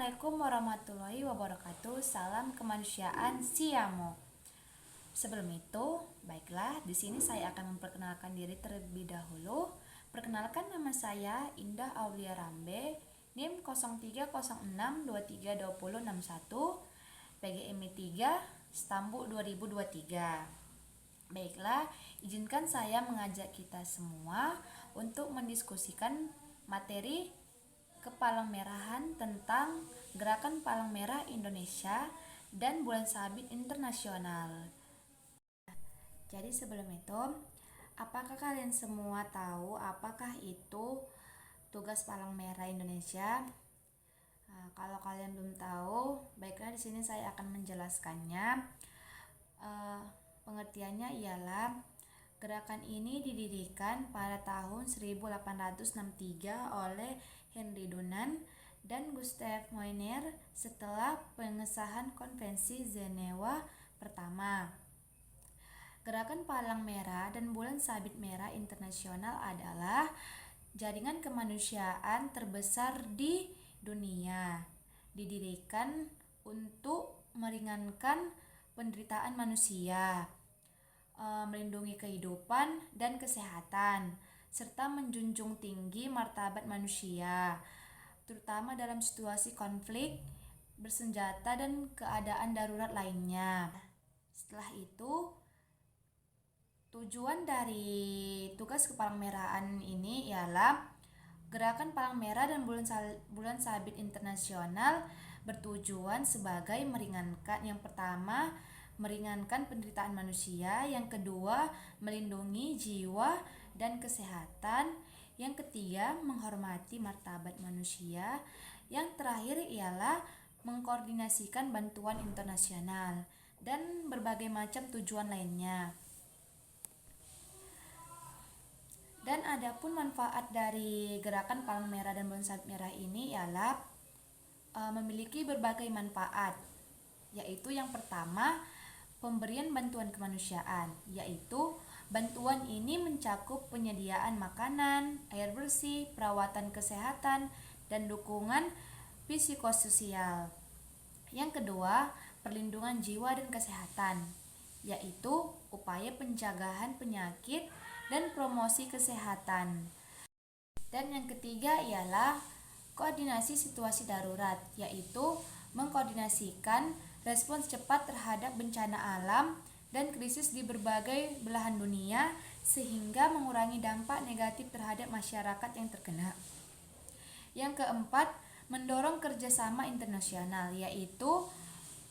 Assalamualaikum warahmatullahi wabarakatuh. Salam kemanusiaan Siamo. Sebelum itu, baiklah, di sini saya akan memperkenalkan diri terlebih dahulu. Perkenalkan, nama saya Indah Aulia Rambe, NIM 0306232061, PGMI 3, Stambu 2023. Baiklah, izinkan saya mengajak kita semua untuk mendiskusikan materi Kepalang Merahan tentang Gerakan Palang Merah Indonesia dan Bulan Sabit Internasional. Jadi sebelum itu, apakah kalian semua tahu apakah itu tugas Palang Merah Indonesia? Nah, kalau kalian belum tahu, baiklah di sini saya akan menjelaskannya. Pengertiannya ialah gerakan ini didirikan pada tahun 1863 oleh Henry Dunant dan Gustave Moynier setelah pengesahan Konvensi Jenewa pertama. Gerakan Palang Merah dan Bulan Sabit Merah Internasional adalah jaringan kemanusiaan terbesar di dunia. Didirikan untuk meringankan penderitaan manusia, melindungi kehidupan dan kesehatan, serta menjunjung tinggi martabat manusia, terutama dalam situasi konflik, bersenjata, dan keadaan darurat lainnya. Setelah itu, tujuan dari tugas Kepalang Merahan ini ialah Gerakan Palang Merah dan Bulan Sabit Internasional bertujuan sebagai meringankan, yang pertama, meringankan penderitaan manusia, yang kedua, melindungi jiwa dan kesehatan, yang ketiga, menghormati martabat manusia, yang terakhir ialah mengkoordinasikan bantuan internasional dan berbagai macam tujuan lainnya. Dan adapun manfaat dari Gerakan Palang Merah dan Bulan Sabit Merah ini ialah memiliki berbagai manfaat, yaitu yang pertama, pemberian bantuan kemanusiaan, yaitu bantuan ini mencakup penyediaan makanan, air bersih, perawatan kesehatan, dan dukungan psikososial. Yang kedua, perlindungan jiwa dan kesehatan, yaitu upaya pencegahan penyakit dan promosi kesehatan. Dan yang ketiga ialah koordinasi situasi darurat, yaitu mengkoordinasikan respons cepat terhadap bencana alam dan krisis di berbagai belahan dunia sehingga mengurangi dampak negatif terhadap masyarakat yang terkena. Yang keempat, mendorong kerjasama internasional, yaitu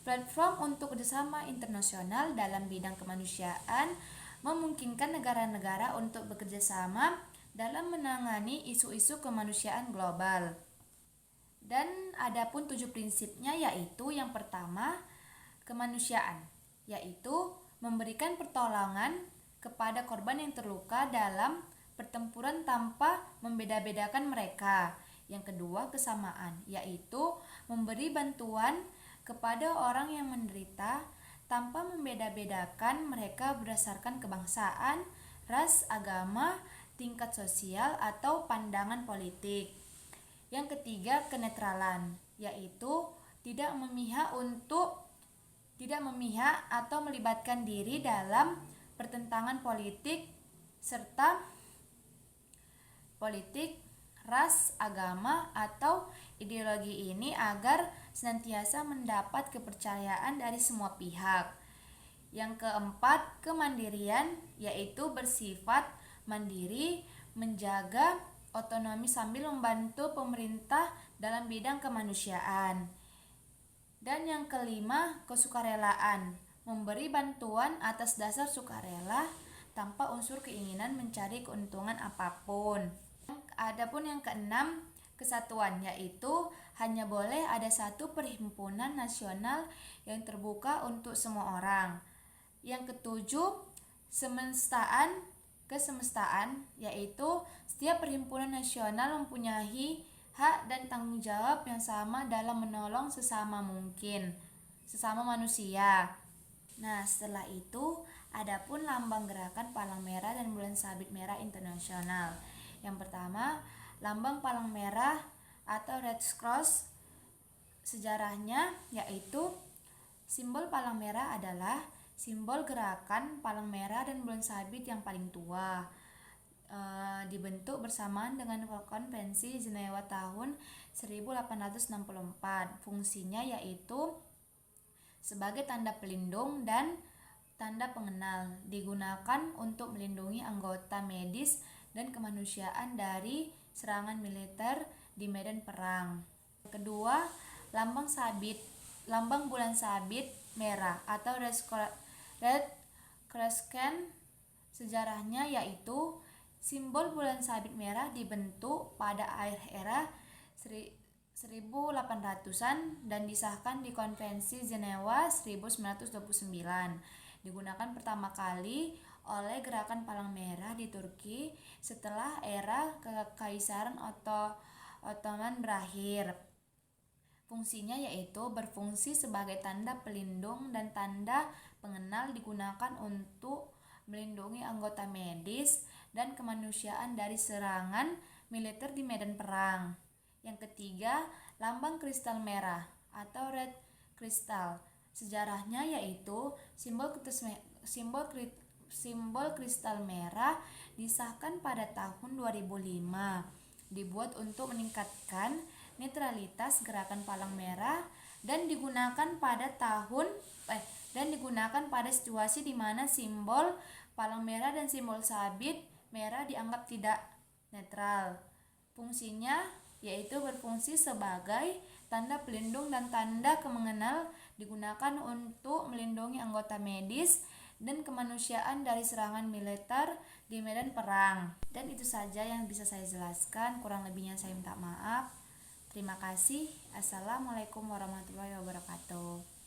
platform untuk kerjasama internasional dalam bidang kemanusiaan memungkinkan negara-negara untuk bekerjasama dalam menangani isu-isu kemanusiaan global. Dan adapun 7 prinsipnya, yaitu yang pertama, kemanusiaan, yaitu memberikan pertolongan kepada korban yang terluka dalam pertempuran tanpa membeda-bedakan mereka. Yang kedua, kesamaan, yaitu memberi bantuan kepada orang yang menderita tanpa membeda-bedakan mereka berdasarkan kebangsaan, ras, agama, tingkat sosial, atau pandangan politik. Yang ketiga, kenetralan, yaitu tidak memihak atau melibatkan diri dalam pertentangan politik serta politik, ras, agama, atau ideologi ini agar senantiasa mendapat kepercayaan dari semua pihak. Yang keempat, kemandirian, yaitu bersifat mandiri, menjaga otonomi sambil membantu pemerintah dalam bidang kemanusiaan. Dan yang kelima, kesukarelaan, memberi bantuan atas dasar sukarela tanpa unsur keinginan mencari keuntungan apapun. Adapun yang keenam, kesatuan, yaitu hanya boleh ada satu perhimpunan nasional yang terbuka untuk semua orang. Yang ketujuh, kesemestaan, yaitu setiap perhimpunan nasional mempunyai hak dan tanggung jawab yang sama dalam menolong sesama manusia. Nah, setelah itu adapun lambang Gerakan Palang Merah dan Bulan Sabit Merah Internasional. Yang pertama, lambang palang merah atau Red Cross sejarahnya yaitu simbol palang merah adalah simbol gerakan palang merah dan bulan sabit yang paling tua. Dibentuk bersamaan dengan Konvensi Jenewa tahun 1864. Fungsinya yaitu sebagai tanda pelindung dan tanda pengenal, digunakan untuk melindungi anggota medis dan kemanusiaan dari serangan militer di medan perang. Kedua, lambang bulan sabit merah atau Red Crescent. Sejarahnya yaitu simbol bulan sabit merah dibentuk pada akhir era 1800-an dan disahkan di Konvensi Jenewa 1929. Digunakan pertama kali oleh Gerakan Palang Merah di Turki setelah era Kekaisaran Ottoman berakhir. Fungsinya yaitu berfungsi sebagai tanda pelindung dan tanda pengenal, digunakan untuk melindungi anggota medis dan kemanusiaan dari serangan militer di medan perang. Yang ketiga, lambang kristal merah atau red crystal. Sejarahnya yaitu simbol kristal merah disahkan pada tahun 2005, dibuat untuk meningkatkan netralitas gerakan palang merah dan digunakan pada situasi di mana simbol palang merah dan simbol sabit merah dianggap tidak netral. Fungsinya yaitu berfungsi sebagai tanda pelindung dan tanda mengenal, digunakan untuk melindungi anggota medis dan kemanusiaan dari serangan militer di medan perang. Dan itu saja yang bisa saya jelaskan, kurang lebihnya saya minta maaf. Terima kasih. Assalamualaikum warahmatullahi wabarakatuh.